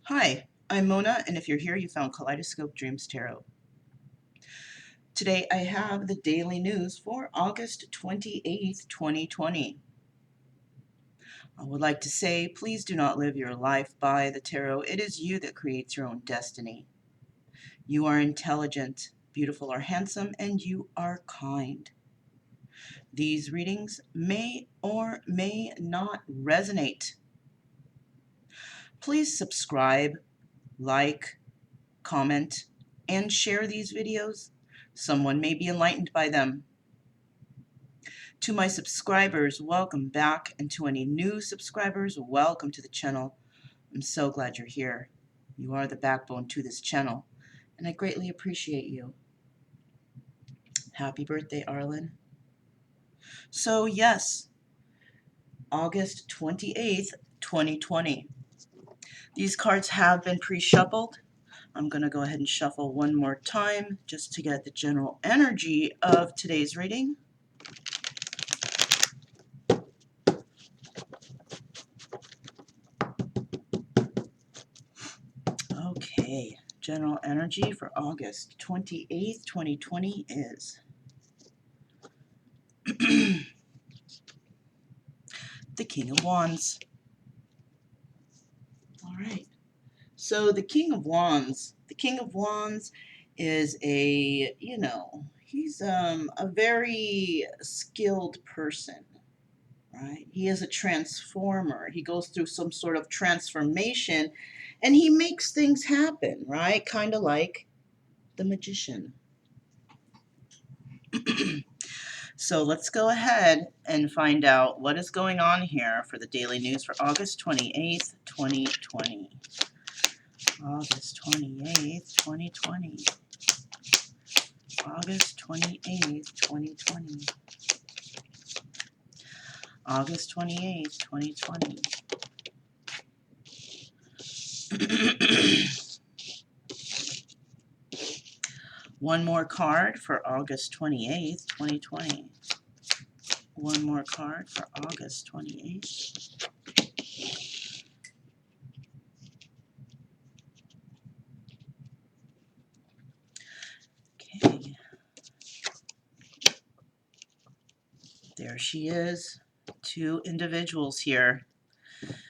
Hi, I'm Mona, and if you're here, you found Kaleidoscope Dreams Tarot. Today I have the daily news for August 28th, 2020. I would like to say, please do not live your life by the tarot. It is you that creates your own destiny. You are intelligent, beautiful or handsome, and you are kind. These readings may or may not resonate. Please subscribe, like, comment, and share these videos. Someone may be enlightened by them. To my subscribers, welcome back, and to any new subscribers, welcome to the channel. I'm so glad you're here. You are the backbone to this channel, and I greatly appreciate you. Happy birthday, Arlen. So yes, August 28th, 2020. These cards have been pre-shuffled. I'm going to go ahead and shuffle one more time just to get the general energy of today's reading. Okay, general energy for August 28th, 2020 is the King of Wands. All right, so the King of Wands is a, he's a very skilled person, right? He is a transformer. He goes through some sort of transformation and he makes things happen, right? Kind of like the magician. So let's go ahead and find out what is going on here for the daily news for August 28th, 2020. August 28th, 2020. August 28th, 2020. August 28th, 2020. One more card for August 28th, 2020. One more card for August 28th. Okay. There she is. Two individuals here.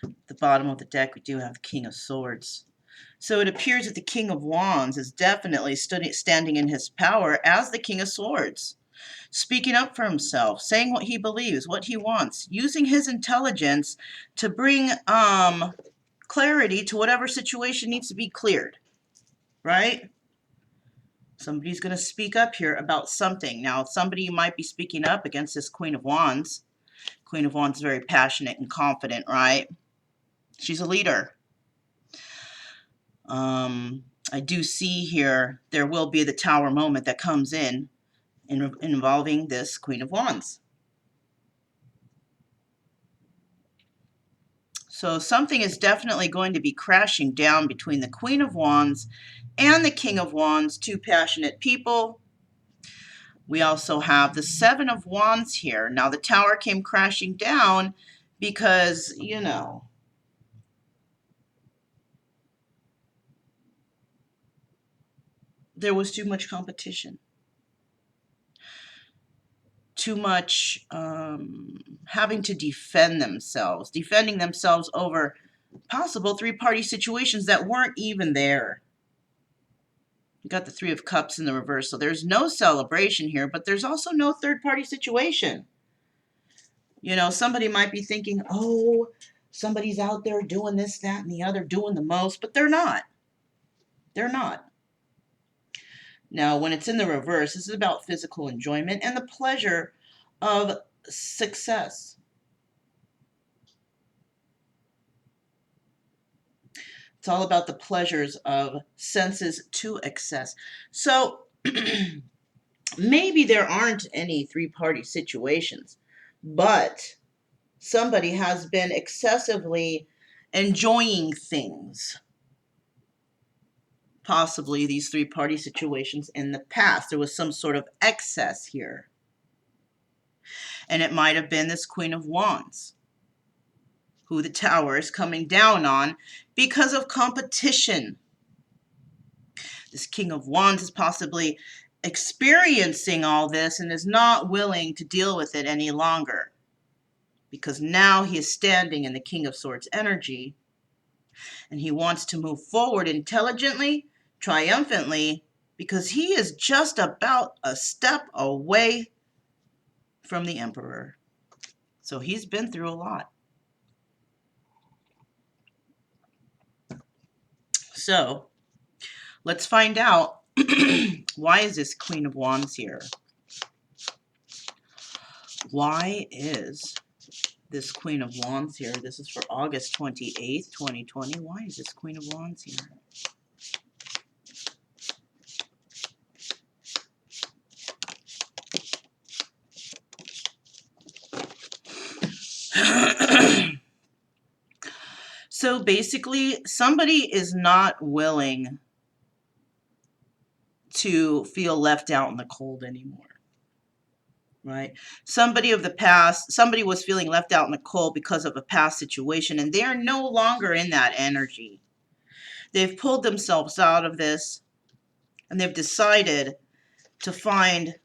At the bottom of the deck, we do have the King of Swords. So it appears that the King of Wands is definitely standing in his power as the King of Swords, speaking up for himself, saying what he believes, what he wants, using his intelligence to bring clarity to whatever situation needs to be cleared, right? Somebody's going to speak up here about something. Now, somebody might be speaking up against this Queen of Wands. Queen of Wands is very passionate and confident, right? She's a leader. I do see here there will be the Tower moment that comes in involving this Queen of Wands. So something is definitely going to be crashing down between the Queen of Wands and the King of Wands, two passionate people. We also have the Seven of Wands here. Now the Tower came crashing down because, there was too much competition. Too much having to defending themselves over possible three-party situations that weren't even there. You got the Three of Cups in the reverse, so there's no celebration here, but there's also no third-party situation. Somebody might be thinking, oh, somebody's out there doing this, that, and the other, doing the most, but they're not. They're not. Now, when it's in the reverse, this is about physical enjoyment and the pleasure of success. It's all about the pleasures of senses to excess. So maybe there aren't any three-party situations, but somebody has been excessively enjoying things. Possibly these three-party situations in the past. There was some sort of excess here. And it might have been this Queen of Wands who the Tower is coming down on because of competition. This King of Wands is possibly experiencing all this and is not willing to deal with it any longer, because now he is standing in the King of Swords energy and he wants to move forward intelligently, triumphantly, because he is just about a step away from the Emperor. So he's been through a lot. So let's find out, why is this Queen of Wands here? Why is this Queen of Wands here? This is for August 28th, 2020. Why is this Queen of Wands here? So basically, somebody is not willing to feel left out in the cold anymore. Right? Somebody of the past, somebody was feeling left out in the cold because of a past situation, and they're no longer in that energy. They've pulled themselves out of this, and they've decided to find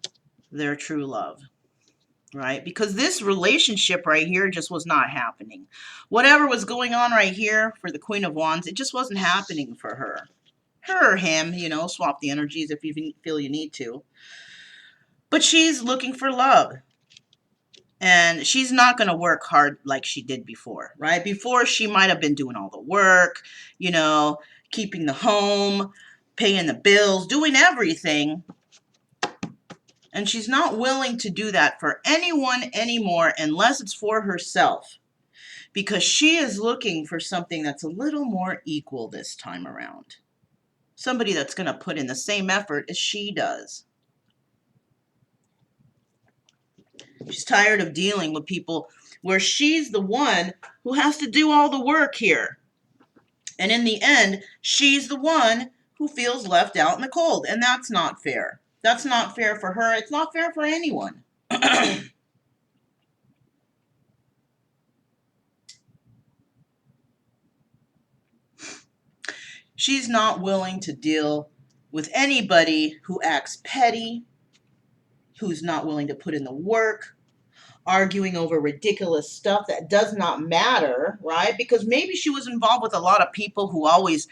their true love. Right? Because this relationship right here just was not happening. Whatever was going on right here for the Queen of Wands, it just wasn't happening for her. Her or him, you know, swap the energies if you feel you need to. But she's looking for love. And she's not going to work hard like she did before, right? Before, she might have been doing all the work, you know, keeping the home, paying the bills, doing everything. And she's not willing to do that for anyone anymore unless it's for herself. Because she is looking for something that's a little more equal this time around. Somebody that's going to put in the same effort as she does. She's tired of dealing with people where she's the one who has to do all the work here. And in the end, she's the one who feels left out in the cold. And that's not fair. That's not fair for her. It's not fair for anyone. She's not willing to deal with anybody who acts petty, who's not willing to put in the work, arguing over ridiculous stuff that does not matter, right? Because maybe she was involved with a lot of people who always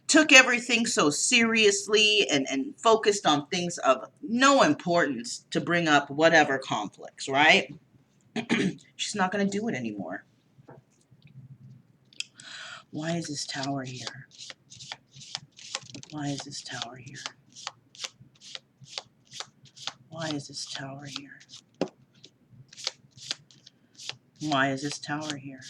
took everything so seriously and focused on things of no importance to bring up whatever conflicts, right? She's not going to do it anymore. Why is this Tower here? Why is this Tower here? Why is this Tower here? Why is this Tower here?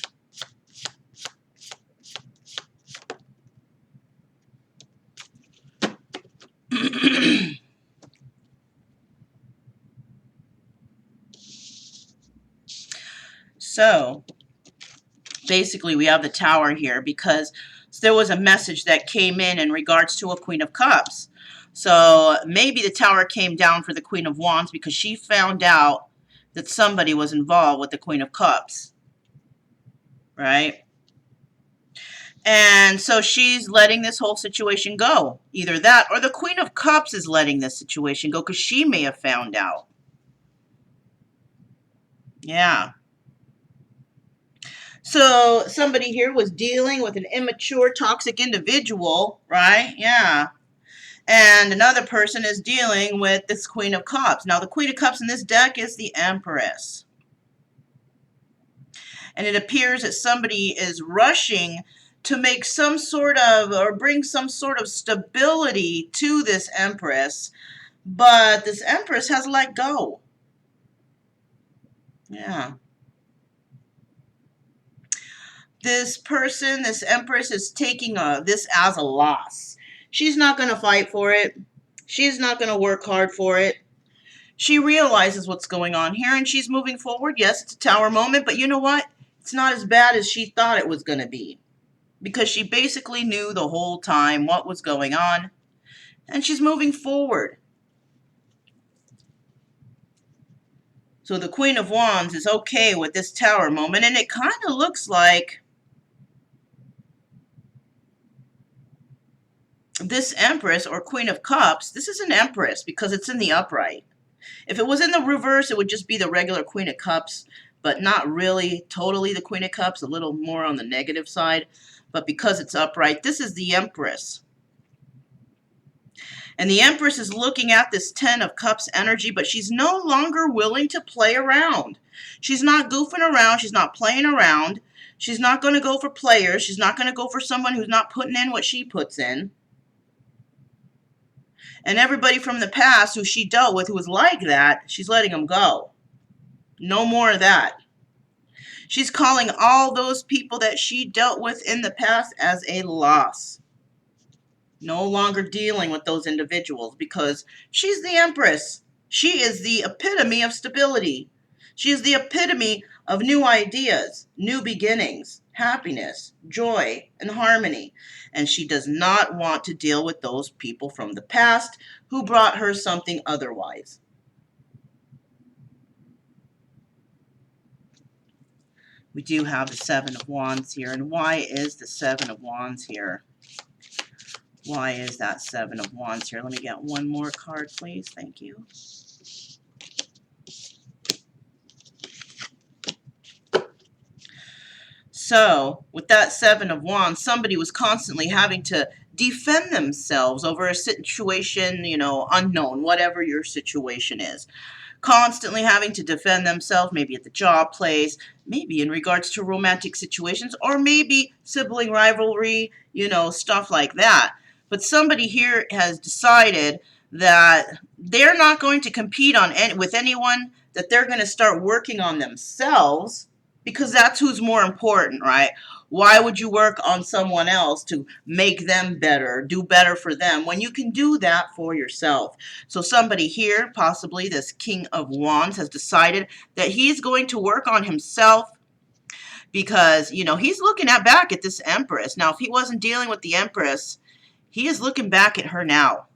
So, basically, we have the Tower here because there was a message that came in regards to a Queen of Cups. So, maybe the Tower came down for the Queen of Wands because she found out that somebody was involved with the Queen of Cups. Right? And so she's letting this whole situation go. Either that or the Queen of Cups is letting this situation go because she may have found out. Yeah. So somebody here was dealing with an immature, toxic individual, right? Yeah. And another person is dealing with this Queen of Cups. Now, the Queen of Cups in this deck is the Empress. And it appears that somebody is rushing to make some sort of, or bring some sort of stability to this Empress. But this Empress has let go. Yeah. This person, this Empress, is taking this as a loss. She's not going to fight for it. She's not going to work hard for it. She realizes what's going on here, and she's moving forward. Yes, it's a Tower moment, but you know what? It's not as bad as she thought it was going to be. Because she basically knew the whole time what was going on, and she's moving forward. So the Queen of Wands is okay with this Tower moment, and it kind of looks like this Empress or Queen of Cups, this is an Empress because it's in the upright. If it was in the reverse, it would just be the regular Queen of Cups, but not really totally the Queen of Cups, a little more on the negative side. But because it's upright, this is the Empress. And the Empress is looking at this Ten of Cups energy, but she's no longer willing to play around. She's not goofing around. She's not playing around. She's not going to go for players. She's not going to go for someone who's not putting in what she puts in. And everybody from the past who she dealt with who was like that, she's letting them go. No more of that. She's calling all those people that she dealt with in the past as a loss. No longer dealing with those individuals because she's the Empress. She is the epitome of stability. She is the epitome of new ideas, new beginnings, happiness, joy, and harmony. And she does not want to deal with those people from the past who brought her something otherwise. We do have the Seven of Wands here. And why is the Seven of Wands here? Why is that Seven of Wands here? Let me get one more card, please. Thank you. So, with that Seven of Wands, somebody was constantly having to defend themselves over a situation, unknown, whatever your situation is. Constantly having to defend themselves, maybe at the job place, maybe in regards to romantic situations, or maybe sibling rivalry, stuff like that. But somebody here has decided that they're not going to compete with anyone, that they're going to start working on themselves, because that's who's more important, right? Why would you work on someone else to make them better, do better for them, when you can do that for yourself? So somebody here, possibly this King of Wands, has decided that he's going to work on himself because, he's looking back at this Empress. Now, if he wasn't dealing with the Empress, he is looking back at her now.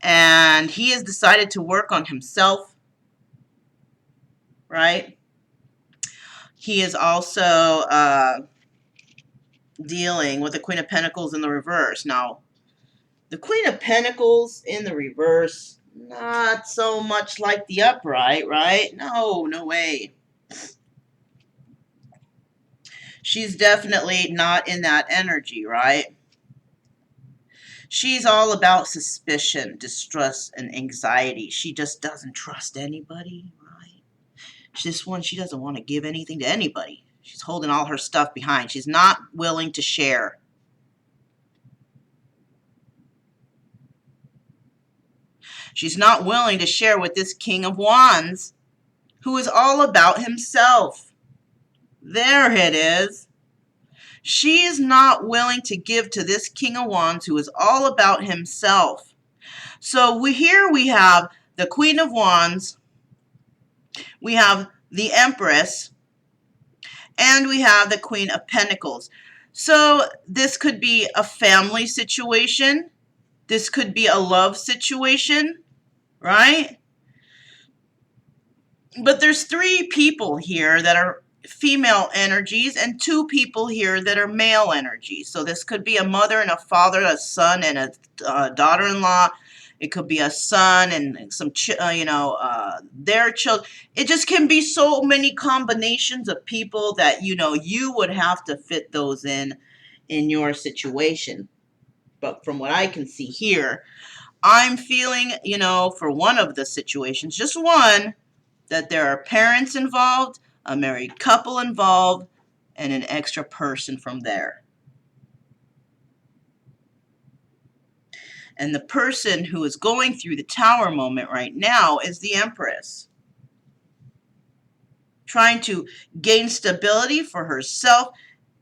And he has decided to work on himself, right? He is also dealing with the Queen of Pentacles in the reverse. Now, the Queen of Pentacles in the reverse, not so much like the upright, right? No way. She's definitely not in that energy, right? She's all about suspicion, distrust, and anxiety. She just doesn't trust anybody, right? She doesn't want to give anything to anybody. She's holding all her stuff behind. She's not willing to share. She's not willing to share with this King of Wands, who is all about himself. There it is. She is not willing to give to this King of Wands, who is all about himself. So here we have the Queen of Wands, we have the Empress, and we have the Queen of Pentacles. So this could be a family situation. This could be a love situation, right? But there's 3 people here that are female energies and 2 people here that are male energies. So this could be a mother and a father, a son and a daughter-in-law. It could be a son and some, their children. It just can be so many combinations of people that, you would have to fit those in your situation. But from what I can see here, I'm feeling, for one of the situations, just one, that there are parents involved, a married couple involved, and an extra person from there. And the person who is going through the Tower moment right now is the Empress, trying to gain stability for herself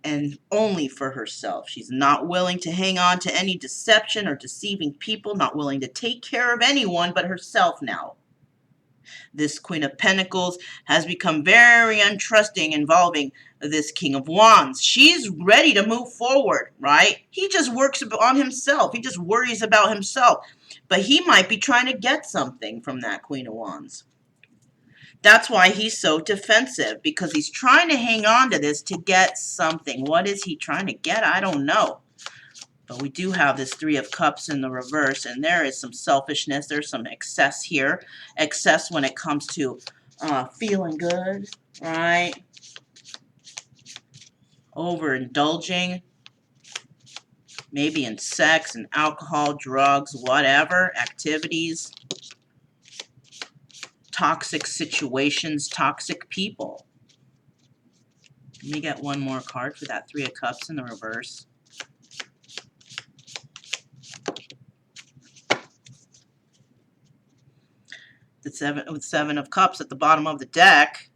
and only for herself. She's not willing to hang on to any deception or deceiving people, not willing to take care of anyone but herself now. This Queen of Pentacles has become very untrusting involving this King of Wands. She's ready to move forward, right? He just works on himself. He just worries about himself. But he might be trying to get something from that Queen of Wands. That's why he's so defensive, because he's trying to hang on to this to get something. What is he trying to get? I don't know. But we do have this Three of Cups in the reverse, and there is some selfishness. There's some excess here. Excess when it comes to feeling good, right? Overindulging, maybe in sex and alcohol, drugs, whatever, activities, toxic situations, toxic people. Let me get one more card for that Three of Cups in the reverse. The Seven of Cups at the bottom of the deck.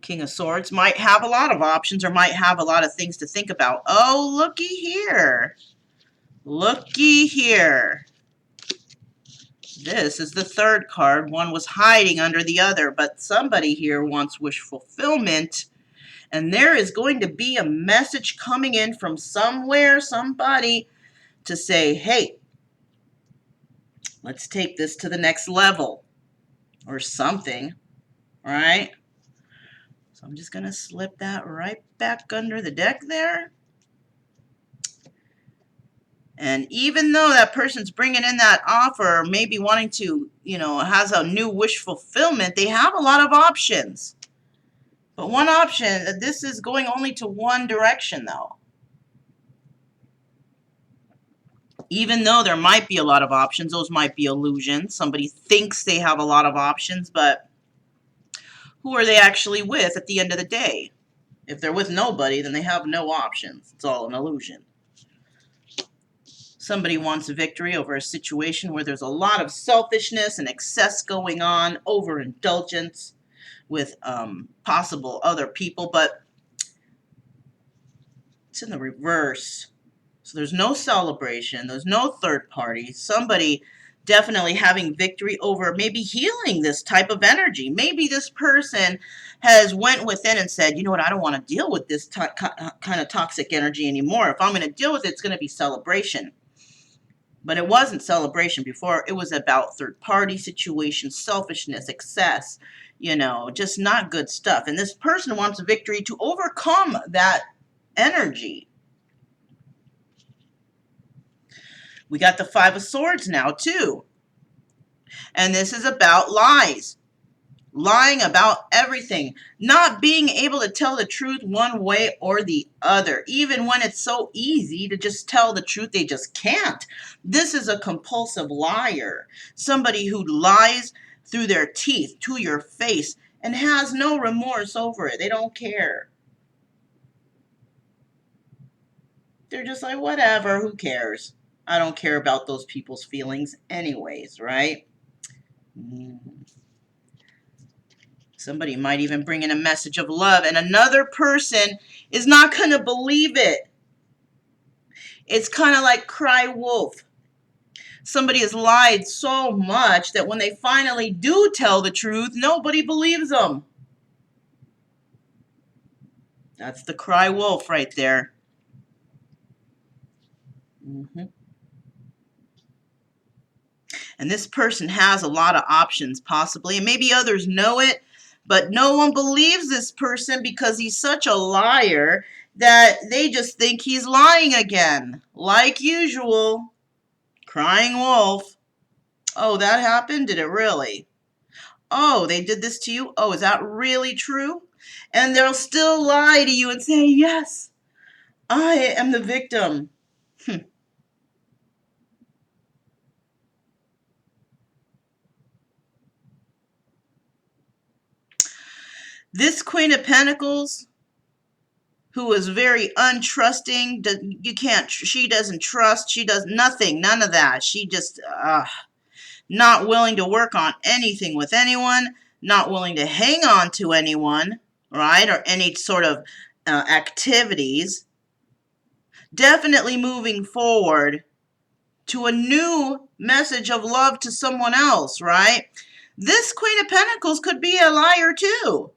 King of Swords might have a lot of options or might have a lot of things to think about. Oh, looky here. Looky here. This is the third card. One was hiding under the other, but somebody here wants wish fulfillment. And there is going to be a message coming in from somewhere, somebody, to say, hey, let's take this to the next level or something, right? So I'm just going to slip that right back under the deck there. And even though that person's bringing in that offer, maybe wanting to, has a new wish fulfillment, they have a lot of options. But one option, this is going only to one direction though. Even though there might be a lot of options, those might be illusions. Somebody thinks they have a lot of options, but who are they actually with at the end of the day? If they're with nobody, then they have no options. It's all an illusion. Somebody wants a victory over a situation where there's a lot of selfishness and excess going on, overindulgence with possible other people, but it's in the reverse. So there's no celebration, there's no third party. Somebody definitely having victory over maybe healing this type of energy. Maybe this person has went within and said, you know what, I don't want to deal with this kind of toxic energy anymore. If I'm going to deal with it, it's going to be celebration. But it wasn't celebration before. It was about third-party situations, selfishness, excess, just not good stuff. And this person wants a victory to overcome that energy. We got the Five of Swords now, too. And this is about lies. Lying about everything. Not being able to tell the truth one way or the other. Even when it's so easy to just tell the truth, they just can't. This is a compulsive liar. Somebody who lies through their teeth to your face and has no remorse over it. They don't care. They're just like, whatever, who cares? I don't care about those people's feelings anyways, right? Somebody might even bring in a message of love, and another person is not going to believe it. It's kind of like cry wolf. Somebody has lied so much that when they finally do tell the truth, nobody believes them. That's the cry wolf right there. And this person has a lot of options, possibly, and maybe others know it, but no one believes this person because he's such a liar that they just think he's lying again. Like usual. Crying wolf. Oh, that happened? Did it really? Oh, they did this to you? Oh, is that really true? And they'll still lie to you and say, yes, I am the victim. This Queen of Pentacles, who is very untrusting, she doesn't trust, she does nothing, none of that. She just, not willing to work on anything with anyone, not willing to hang on to anyone, right, or any sort of activities. Definitely moving forward to a new message of love to someone else, right? This Queen of Pentacles could be a liar too.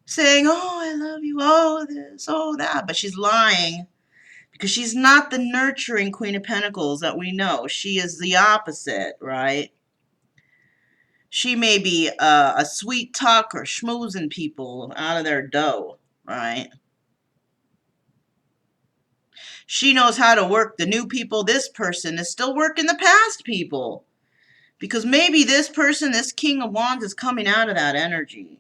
Saying, oh, I love you, oh, this, oh, that. But she's lying because she's not the nurturing Queen of Pentacles that we know. She is the opposite, right? She may be a sweet talker, schmoozing people out of their dough, right? She knows how to work the new people. This person is still working the past people. Because maybe this person, this King of Wands, is coming out of that energy.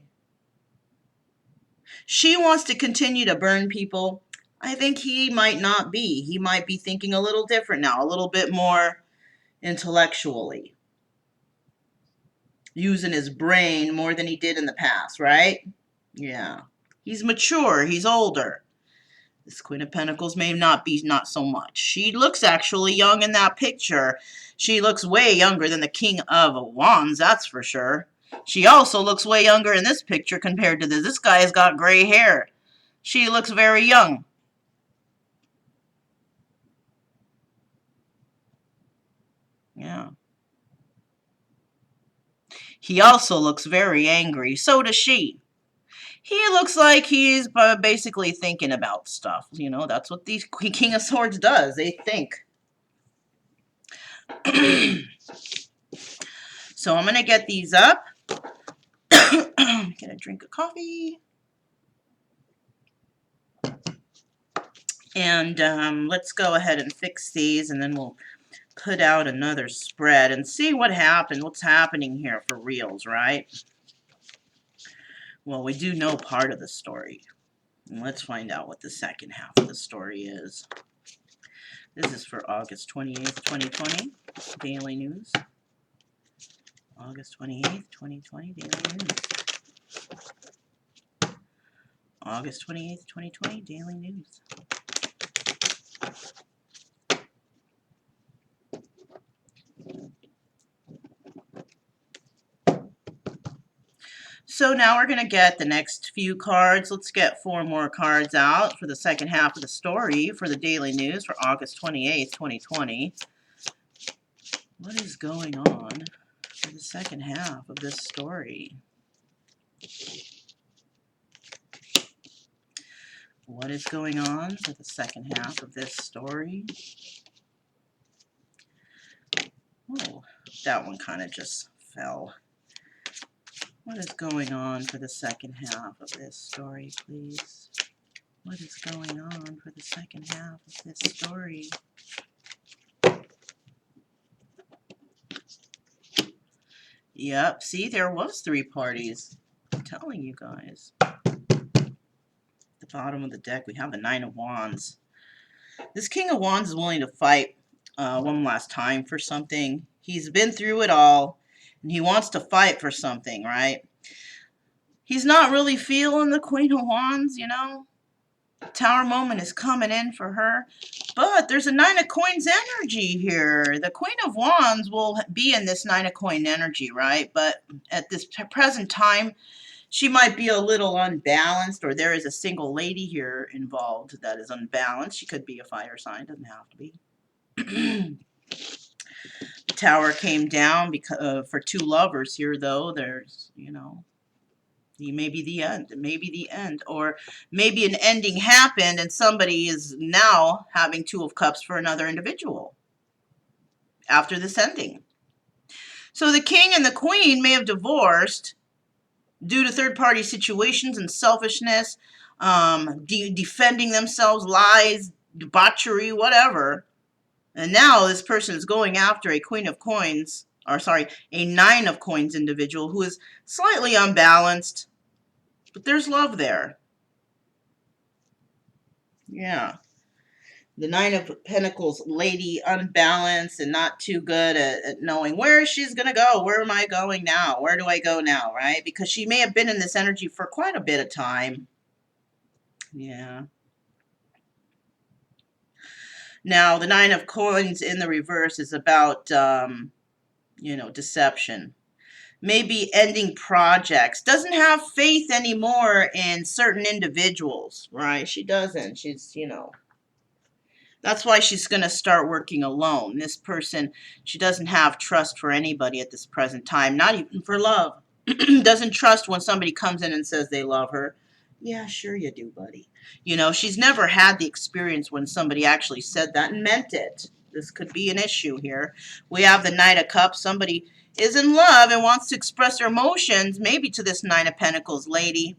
She wants to continue to burn people. I think he might not be. He might be thinking a little different now, a little bit more intellectually. Using his brain more than he did in the past, right? Yeah. He's mature. He's older. This Queen of Pentacles may not be, not so much. She looks actually young in that picture. She looks way younger than the King of Wands, that's for sure. She also looks way younger in this picture compared to this. This guy has got gray hair. She looks very young. Yeah. He also looks very angry. So does she. He looks like he's basically thinking about stuff. You know, that's what these King of Swords does. They think. So I'm going to get these up. Get a drink of coffee. And let's go ahead and fix these, and then we'll put out another spread and see what happened. What's happening here for reals, right? Well, we do know part of the story. And let's find out what the second half of the story is. This is for August 28th, 2020, Daily News. August 28th, 2020, Daily News. August 28th, 2020, Daily News. So now we're going to get the next few cards. Let's get 4 more cards out for the second half of the story for the Daily News for August 28th, 2020. What is going on for the second half of this story? What is going on for the second half of this story? Oh, that one kind of just fell. What is going on for the second half of this story, please? What is going on for the second half of this story? Yep, see, there was 3 parties. I'm telling you guys. The bottom of the deck, we have the 9 of Wands. This King of Wands is willing to fight one last time for something. He's been through it all, and he wants to fight for something, right? He's not really feeling the Queen of Wands, you know. Tower moment is coming in for her. But there's a 9 of Coins energy here. The Queen of Wands will be in this 9 of Coin energy, right? But at this present time, she might be a little unbalanced, or there is a single lady here involved that is unbalanced. She could be a fire sign, doesn't have to be. The Tower came down because for 2 lovers here, though. There's, you know, maybe the end, maybe the end, or maybe an ending happened and somebody is now having 2 of Cups for another individual after this ending. So the King and the Queen may have divorced due to third-party situations and selfishness, defending themselves, lies, debauchery, whatever. And now this person is going after a Queen of Coins, or sorry, a 9 of Coins individual who is slightly unbalanced, but there's love there. Yeah. The 9 of Pentacles lady, unbalanced and not too good at knowing where she's going to go. Where am I going now? Where do I go now, right? Because she may have been in this energy for quite a bit of time. Yeah. Now, the 9 of Coins in the reverse is about, you know, deception. Maybe ending projects. Doesn't have faith anymore in certain individuals, right? She doesn't. She's, you know, that's why she's going to start working alone. This person, she doesn't have trust for anybody at this present time, not even for love. Doesn't trust when somebody comes in and says they love her. Yeah, sure you do, buddy. You know, she's never had the experience when somebody actually said that and meant it. This could be an issue here. We have the Knight of Cups. Somebody is in love and wants to express their emotions, maybe to this 9 of Pentacles lady.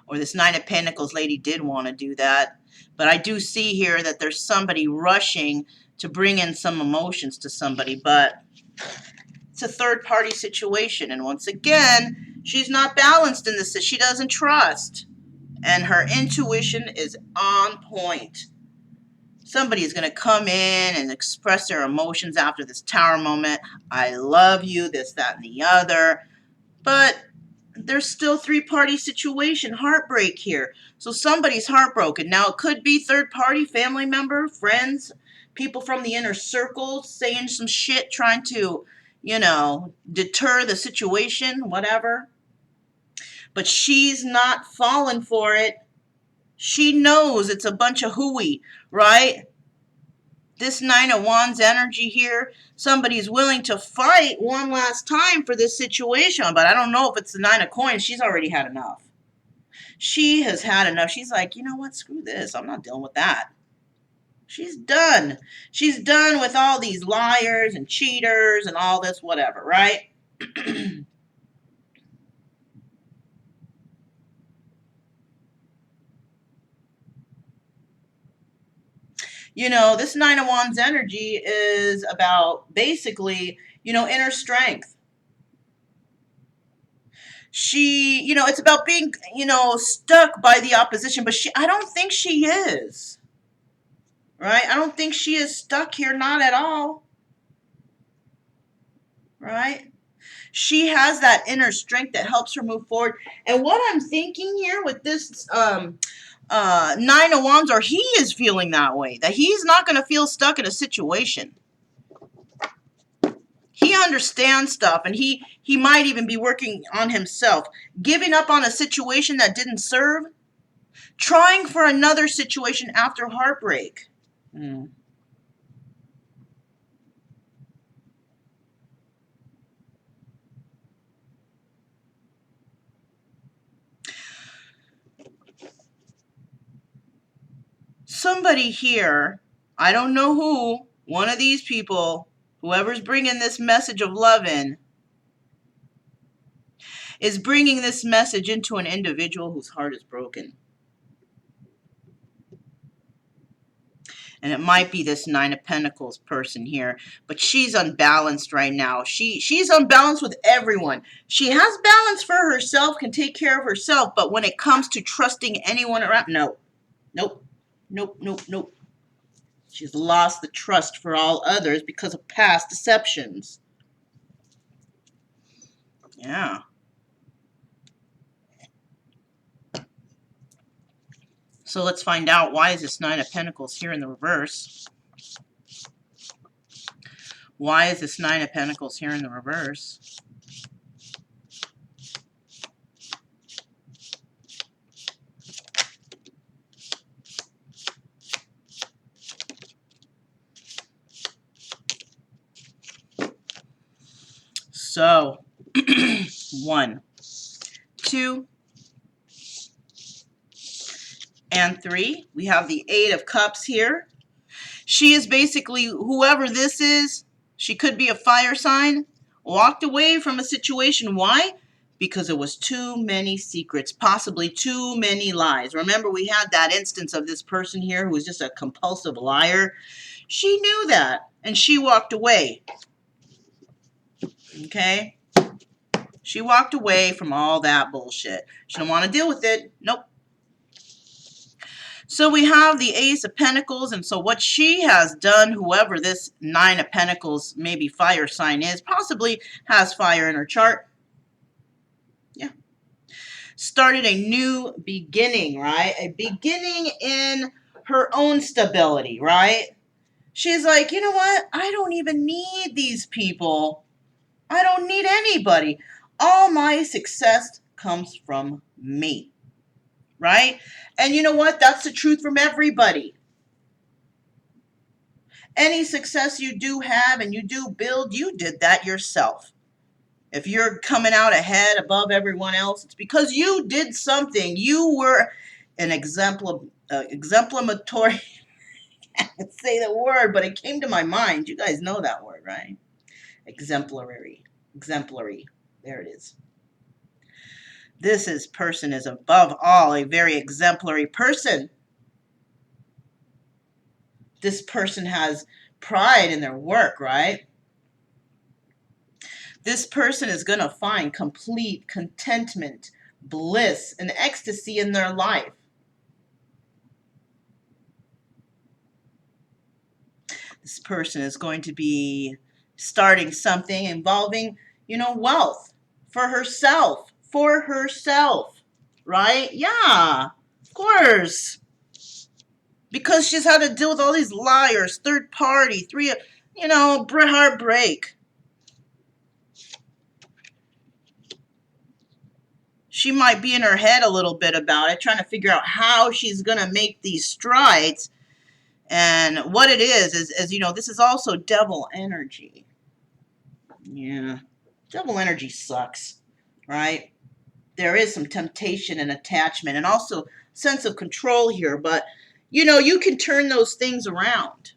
Or this 9 of Pentacles lady did want to do that. But I do see here that there's somebody rushing to bring in some emotions to somebody, but it's a third-party situation. And once again, she's not balanced in this. She doesn't trust. And her intuition is on point. Somebody is going to come in and express their emotions after this tower moment. I love you, this, that, and the other. But there's still three-party situation, heartbreak here. So somebody's heartbroken. Now, it could be third-party, family member, friends, people from the inner circle saying some shit, trying to, deter the situation, whatever. But she's not falling for it. She knows it's a bunch of hooey, right? This Nine of Wands energy here, somebody's willing to fight one last time for this situation, but I don't know if it's the Nine of Coins. She's already had enough. She has had enough. She's like, you know what? Screw this. I'm not dealing with that. She's done. She's done with all these liars and cheaters and all this whatever, right? This Nine of Wands energy is about basically, inner strength. She, it's about being, stuck by the opposition, but I don't think she is. Right? I don't think she is stuck here, not at all. Right? She has that inner strength that helps her move forward. And what I'm thinking here with this Nine of Wands, or he is feeling that way, that he's not going to feel stuck in a situation. He understands stuff, and he might even be working on himself, giving up on a situation that didn't serve, trying for another situation after heartbreak. Somebody here, I don't know who, one of these people, whoever's bringing this message of love in, is bringing this message into an individual whose heart is broken. And it might be this Nine of Pentacles person here, but she's unbalanced right now. She's unbalanced with everyone. She has balance for herself, can take care of herself, but when it comes to trusting anyone around, no. Nope. Nope, nope, nope. She's lost the trust for all others because of past deceptions. Yeah. So let's find out, why is this Nine of Pentacles here in the reverse? Why is this Nine of Pentacles here in the reverse? So, 1, 2, and 3. We have the Eight of Cups here. She is basically, whoever this is, she could be a fire sign, walked away from a situation. Why? Because it was too many secrets, possibly too many lies. Remember, we had that instance of this person here who was just a compulsive liar. She knew that, and she walked away. Okay? She walked away from all that bullshit. She didn't want to deal with it. Nope. So we have the Ace of Pentacles, and so what she has done, whoever this Nine of Pentacles, maybe fire sign is, possibly has fire in her chart. Yeah. Started a new beginning, right? A beginning in her own stability, right? She's like, you know what? I don't even need these people. I don't need anybody. All my success comes from me. Right? And you know what? That's the truth from everybody. Any success you do have and you do build, you did that yourself. If you're coming out ahead above everyone else, it's because you did something. You were an exemplary, I can't say the word, but it came to my mind. You guys know that word, right? Exemplary. There it is. This person is above all a very exemplary person. This person has pride in their work, right? This person is going to find complete contentment, bliss, and ecstasy in their life. This person is going to be starting something involving, wealth for herself, right? Yeah, of course. Because she's had to deal with all these liars, third party, heartbreak. She might be in her head a little bit about it, trying to figure out how she's going to make these strides. And what it is, this is also devil energy. Yeah. Devil energy sucks, right? There is some temptation and attachment and also sense of control here, but you can turn those things around.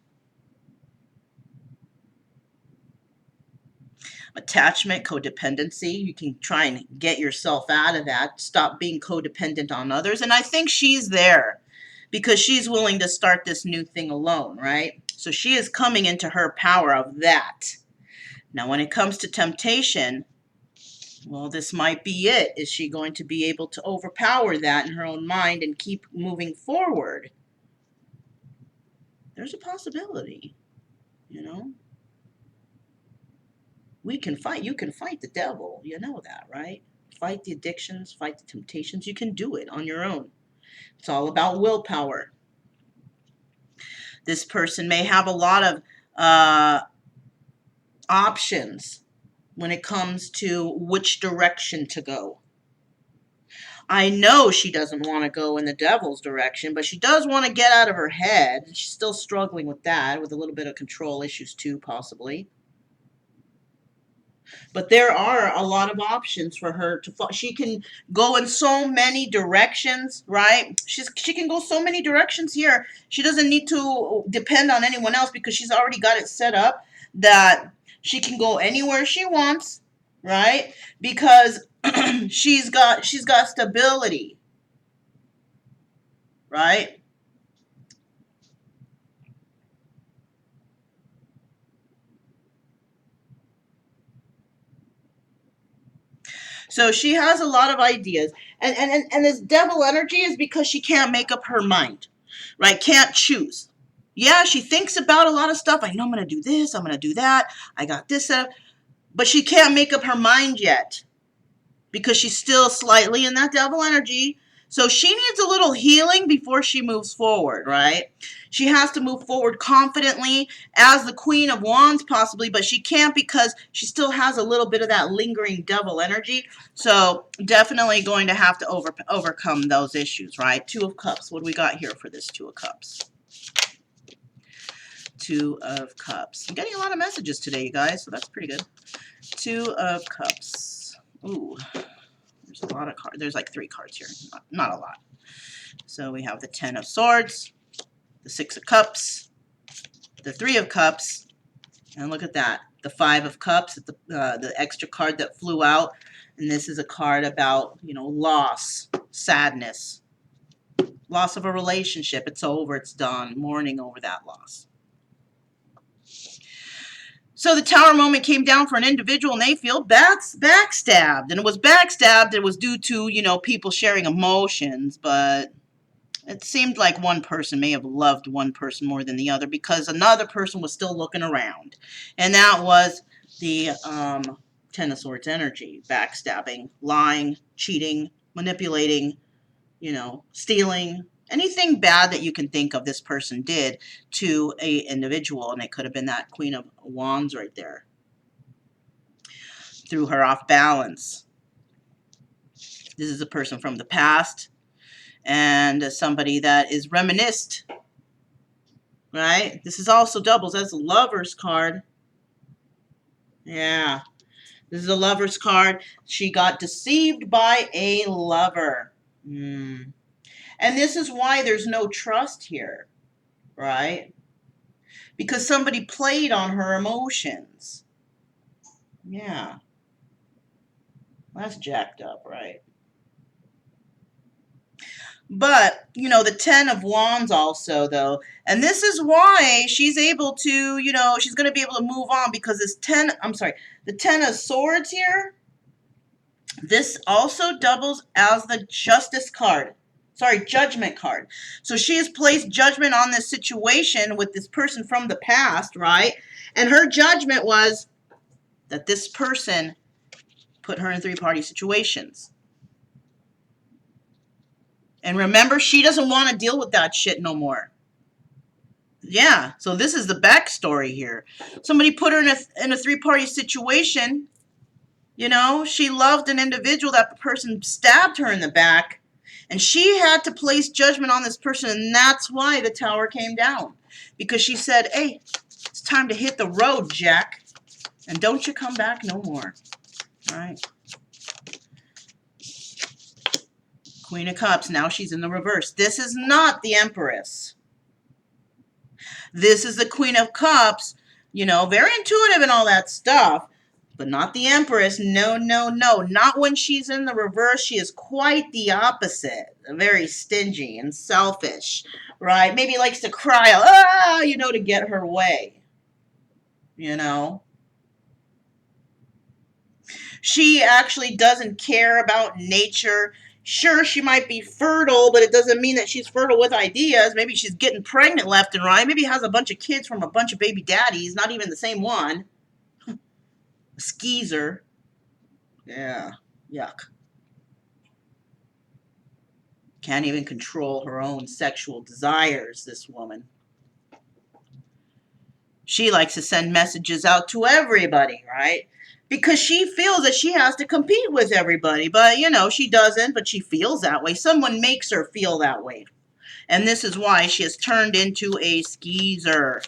Attachment, codependency, you can try and get yourself out of that, stop being codependent on others. And I think she's there because she's willing to start this new thing alone, right? So she is coming into her power of that. Now, when it comes to temptation, well, this might be it. Is she going to be able to overpower that in her own mind and keep moving forward? There's a possibility, We can fight. You can fight the devil. You know that, right? Fight the addictions, fight the temptations. You can do it on your own. It's all about willpower. This person may have a lot of options when it comes to which direction to go. I know she doesn't want to go in the devil's direction, but she does want to get out of her head. She's still struggling with that, with a little bit of control issues too, possibly. But there are a lot of options for her to follow. She can go in so many directions, right? She can go so many directions here. She doesn't need to depend on anyone else because she's already got it set up that she can go anywhere she wants, right? Because she's got stability, right? So she has a lot of ideas. And this devil energy is because she can't make up her mind, right? Can't choose. Yeah, she thinks about a lot of stuff. I know I'm going to do this. I'm going to do that. I got this set up. But she can't make up her mind yet because she's still slightly in that devil energy. So she needs a little healing before she moves forward, right? She has to move forward confidently as the Queen of Wands possibly, but she can't because she still has a little bit of that lingering devil energy. So definitely going to have to overcome those issues, right? Two of Cups. What do we got here for this Two of Cups? Two of Cups. I'm getting a lot of messages today, you guys, so that's pretty good. Two of Cups. Ooh. There's a lot of cards. There's like 3 cards here. Not a lot. So we have the 10 of Swords, the 6 of Cups, the 3 of Cups, and look at that. The 5 of Cups, the extra card that flew out. And this is a card about, loss, sadness, loss of a relationship. It's over. It's done. Mourning over that loss. So the Tower moment came down for an individual and they feel backstabbed. And it was backstabbed. It was due to, people sharing emotions. But it seemed like one person may have loved one person more than the other because another person was still looking around. And that was the 10 of Swords energy. Backstabbing, lying, cheating, manipulating, stealing. Anything bad that you can think of this person did to a individual, and it could have been that Queen of Wands right there. Threw her off balance. This is a person from the past and somebody that is reminisced, right? This is also doubles as a Lover's card. Yeah. This is a Lover's card. She got deceived by a lover. And this is why there's no trust here, right? Because somebody played on her emotions. Yeah. That's jacked up, right? But, you know, the 10 of Wands also, though. And this is why she's able to, you know, she's going to be able to move on because this 10, I'm sorry, the 10 of Swords here, this also doubles as the Justice card. Sorry, Judgment card. So she has placed judgment on this situation with this person from the past, right? And her judgment was that this person put her in three-party situations. And remember, she doesn't want to deal with that shit no more. Yeah, so this is the backstory here. Somebody put her in a three-party situation. You know, she loved an individual. That person stabbed her in the back. And she had to place judgment on this person. And that's why the tower came down. Because she said, hey, it's time to hit the road, Jack. And don't you come back no more. All right. Queen of Cups. Now she's in the reverse. This is not the Empress. This is the Queen of Cups. You know, very intuitive and all that stuff. But not the Empress. No, no, no. Not when she's in the reverse. She is quite the opposite. Very stingy and selfish, right? Maybe likes to cry, you know, to get her way. You know? She actually doesn't care about nature. Sure, she might be fertile, but it doesn't mean that she's fertile with ideas. Maybe she's getting pregnant left and right. Maybe has a bunch of kids from a bunch of baby daddies, not even the same one. Skeezer. Yeah, yuck. Can't even control her own sexual desires, this woman. She likes to send messages out to everybody, right? Because she feels that she has to compete with everybody. But, you know, she doesn't, but she feels that way. Someone makes her feel that way. And this is why she has turned into a skeezer.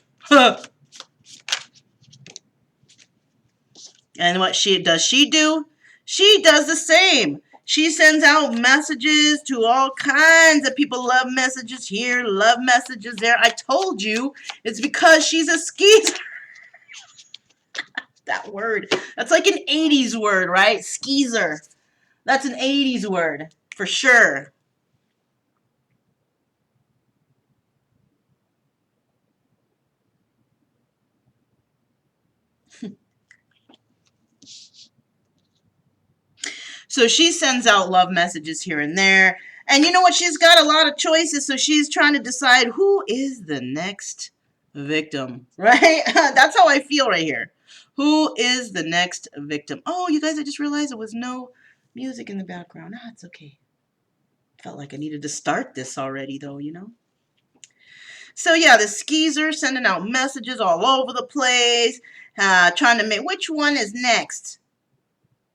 And what she do? She does the same. She sends out messages to all kinds of people. Love messages here, love messages there. I told you, it's because she's a skeezer. That word. That's like an 80s word, right? Skeezer. That's an 80s word, for sure. So she sends out love messages here and there. And you know what? She's got a lot of choices. So she's trying to decide who is the next victim, right? That's how I feel right here. Who is the next victim? Oh, you guys, I just realized there was no music in the background. Ah, it's okay. Felt like I needed to start this already, though, you know? So yeah, the skeezer sending out messages all over the place, trying to make, which one is next?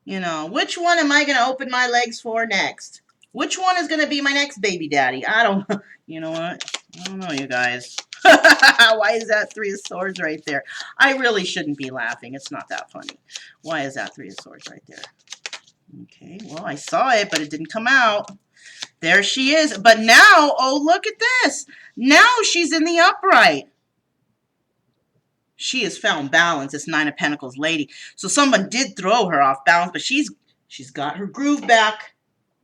You know, which one am I going to open my legs for next? Which one is going to be my next baby daddy? I don't know. You know what? I don't know, you guys. Why is that 3 of Swords right there? I really shouldn't be laughing. It's not that funny. Why is that 3 of Swords right there? Okay, well, I saw it, but it didn't come out. There she is. But now, oh, look at this. Now she's in the upright. She has found balance, this 9 of Pentacles lady. So someone did throw her off balance, but she's got her groove back.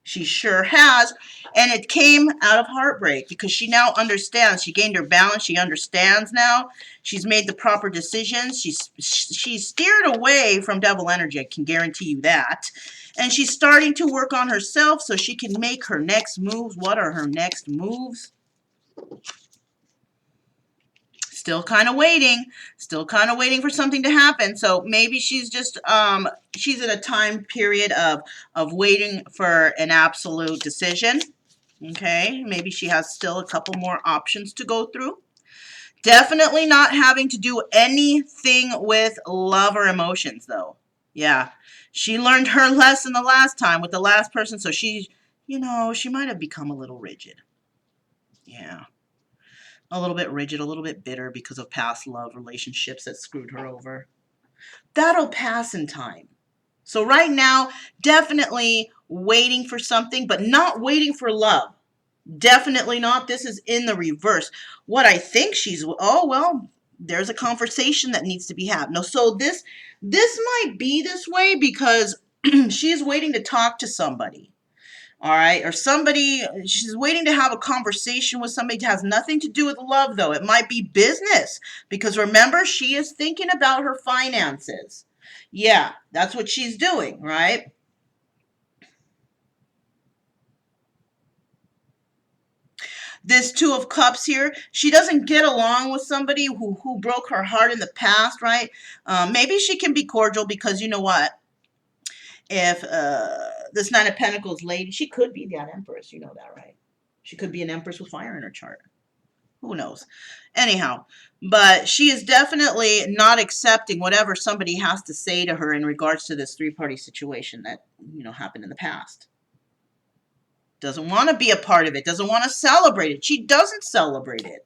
She sure has. And it came out of heartbreak because she now understands. She gained her balance. She understands now. She's made the proper decisions. She's steered away from devil energy. I can guarantee you that. And she's starting to work on herself so she can make her next moves. What are her next moves? Still kind of waiting for something to happen. So maybe she's just, she's in a time period of waiting for an absolute decision. Okay, maybe she has still a couple more options to go through. Definitely not having to do anything with love or emotions, though. Yeah, she learned her lesson the last time with the last person, so she, you know, she might have become a little rigid. Yeah. A little bit rigid, a little bit bitter because of past love relationships that screwed her over. That'll pass in time. So right now, definitely waiting for something, but not waiting for love. Definitely not. This is in the reverse. What I think she's, oh, well, there's a conversation that needs to be had. No, so this might be this way because she's waiting to talk to somebody. All right, or somebody, she's waiting to have a conversation with somebody that has nothing to do with love, though. It might be business, because remember, she is thinking about her finances. Yeah, that's what she's doing, right? This Two of Cups here, she doesn't get along with somebody who broke her heart in the past, right? Maybe she can be cordial because you know what? If this Nine of Pentacles lady, she could be that Empress. You know that, right? She could be an Empress with fire in her chart. Who knows? Anyhow, but she is definitely not accepting whatever somebody has to say to her in regards to this three-party situation that, you know, happened in the past. Doesn't want to be a part of it. Doesn't want to celebrate it. She doesn't celebrate it.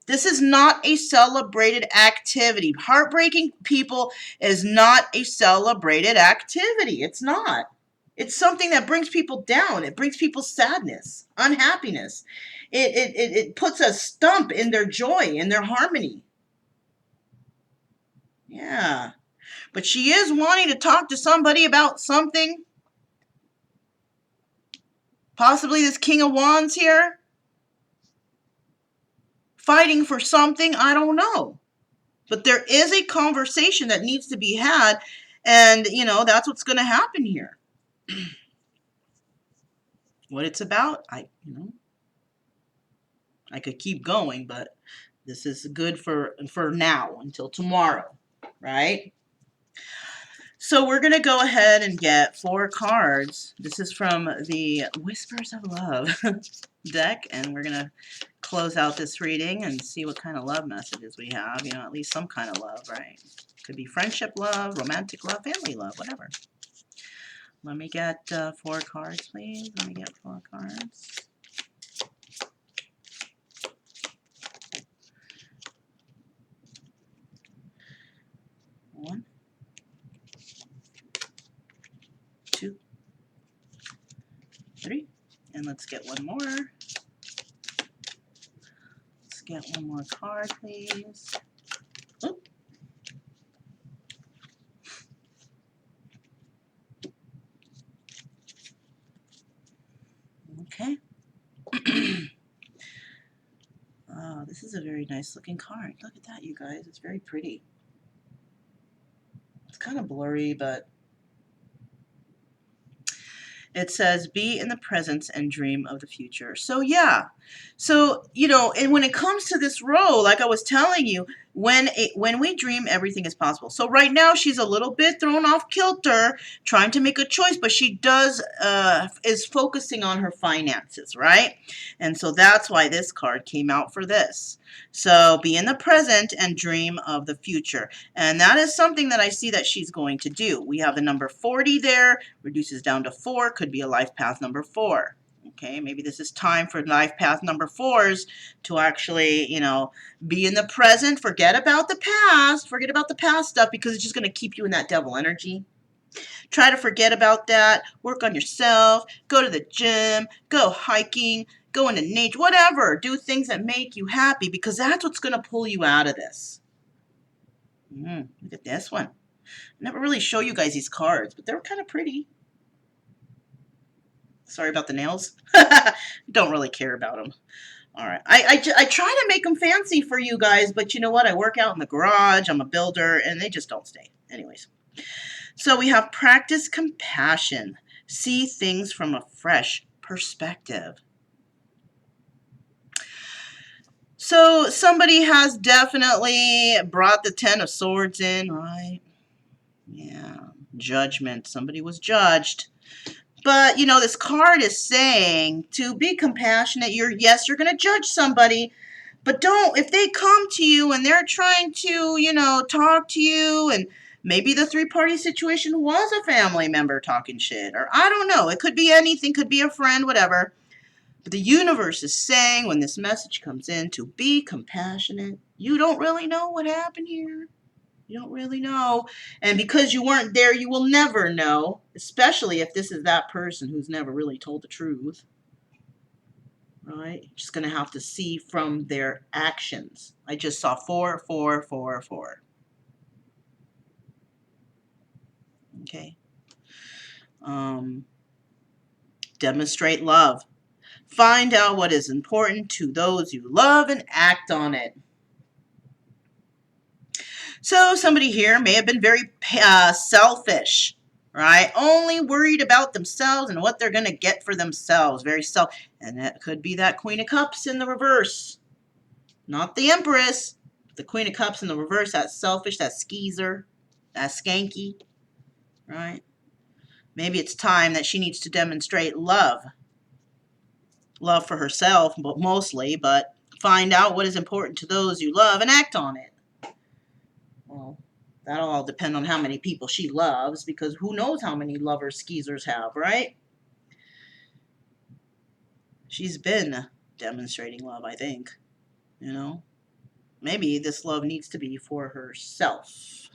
This is not a celebrated activity. Heartbreaking people is not a celebrated activity. It's not. It's something that brings people down. It brings people sadness, unhappiness. It puts a stump in their joy, in their harmony. Yeah. But she is wanting to talk to somebody about something. Possibly this King of Wands here. Fighting for something, I don't know. But there is a conversation that needs to be had. And, you know, that's what's going to happen here. What it's about, I could keep going, but this is good for now until tomorrow, right? So we're going to go ahead and get 4 cards. This is from the Whispers of Love deck, and we're going to close out this reading and see what kind of love messages we have. You know, at least some kind of love, right? Could be friendship love, romantic love, family love, whatever. Let me get 4 cards, please. Let me get 4 cards. One, 2, 3, and let's get one more. Let's get one more card, please. Oop. Okay. Oh, this is a very nice looking card. Look at that, you guys. It's very pretty. It's kind of blurry, but it says, be in the presence and dream of the future. So, yeah. So, you know, and when it comes to this role, like I was telling you, when we dream, everything is possible. So right now, she's a little bit thrown off kilter, trying to make a choice, but she is focusing on her finances, right? And so that's why this card came out for this. So be in the present and dream of the future. And that is something that I see that she's going to do. We have the number 40 there, reduces down to 4, could be a life path number 4. Okay, maybe this is time for life path number 4s to actually, you know, be in the present, forget about the past stuff, because it's just going to keep you in that devil energy. Try to forget about that, work on yourself, go to the gym, go hiking, go into nature, whatever. Do things that make you happy, because that's what's going to pull you out of this. Look at this one. I never really show you guys these cards, but they're kind of pretty. Sorry about the nails. Don't really care about them. All right. I try to make them fancy for you guys, but you know what? I work out in the garage. I'm a builder, and they just don't stay. Anyways. So we have practice compassion. See things from a fresh perspective. So somebody has definitely brought the 10 of Swords in, right? Yeah. Judgment. Somebody was judged. But, you know, this card is saying to be compassionate. Yes, you're going to judge somebody, but don't, if they come to you and they're trying to, you know, talk to you, and maybe the three-party situation was a family member talking shit, or I don't know. It could be anything, could be a friend, whatever. But the universe is saying when this message comes in to be compassionate. You don't really know what happened here. You don't really know. And because you weren't there, you will never know, especially if this is that person who's never really told the truth. Right? You're just going to have to see from their actions. I just saw 4, 4, 4, 4. Okay. Demonstrate love. Find out what is important to those you love and act on it. So somebody here may have been very selfish, right? Only worried about themselves and what they're going to get for themselves. Very self. And that could be that Queen of Cups in the reverse. Not the Empress. The Queen of Cups in the reverse. That selfish, that skeezer, that skanky, right? Maybe it's time that she needs to demonstrate love. Love for herself, but mostly, but find out what is important to those you love and act on it. Well, that'll all depend on how many people she loves, because who knows how many lovers skeezers have, right? She's been demonstrating love, I think. You know? Maybe this love needs to be for herself.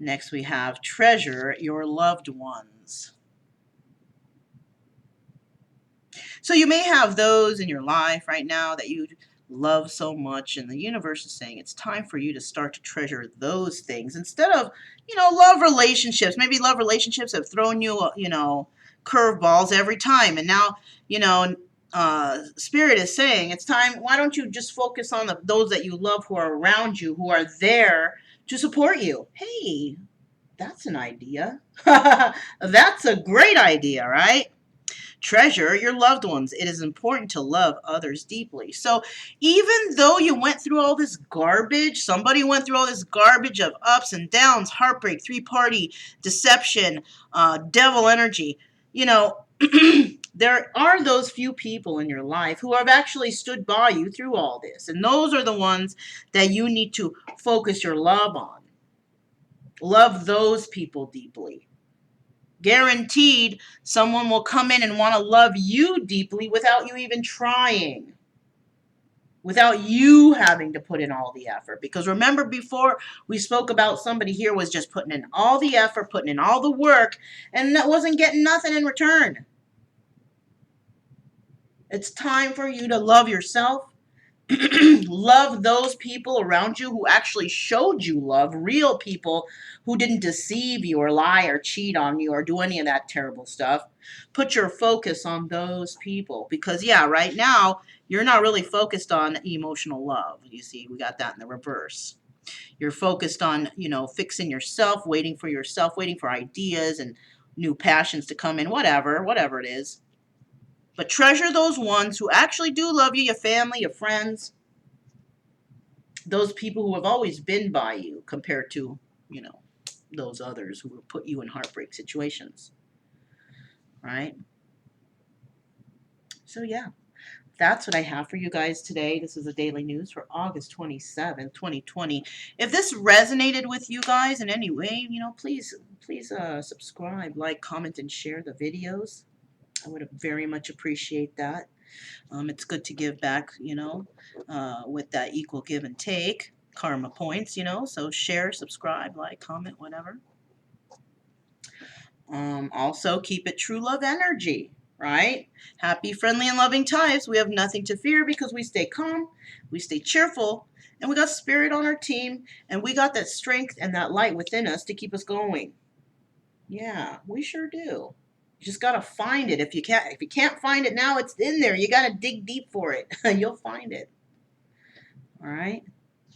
Next we have treasure your loved ones. So you may have those in your life right now that you love so much, and the universe is saying it's time for you to start to treasure those things instead of, love relationships. Maybe love relationships have thrown you, curveballs every time, and now, Spirit is saying it's time. Why don't you just focus on those that you love who are around you, who are there to support you? Hey, that's an idea. That's a great idea, right? Treasure your loved ones. It is important to love others deeply. So even though you went through all this garbage, somebody went through all this garbage of ups and downs, heartbreak, three-party deception, devil energy, there are those few people in your life who have actually stood by you through all this. And those are the ones that you need to focus your love on. Love those people deeply. Guaranteed, someone will come in and want to love you deeply without you even trying. Without you having to put in all the effort. Because remember, before we spoke about somebody here was just putting in all the effort, putting in all the work, and that wasn't getting nothing in return. It's time for you to love yourself. Love those people around you who actually showed you love, real people who didn't deceive you or lie or cheat on you or do any of that terrible stuff. Put your focus on those people because, right now, you're not really focused on emotional love. You see, we got that in the reverse. You're focused on, fixing yourself, waiting for ideas and new passions to come in, whatever it is. But treasure those ones who actually do love you, your family, your friends, those people who have always been by you compared to, those others who will put you in heartbreak situations, right? So, that's what I have for you guys today. This is the Daily News for August 27th, 2020. If this resonated with you guys in any way, please subscribe, like, comment, and share the videos. I would very much appreciate that. It's good to give back, with that equal give and take, karma points, so share, subscribe, like, comment, whatever. Also, keep it true love energy, right? Happy, friendly, and loving types. We have nothing to fear because we stay calm, we stay cheerful, and we got spirit on our team, and we got that strength and that light within us to keep us going. Yeah, we sure do. You just gotta find it. If you can't find it now, it's in there. You gotta dig deep for it. You'll find it. All right.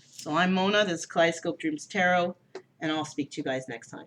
So I'm Mona. This is Kaleidoscope Dreams Tarot, and I'll speak to you guys next time.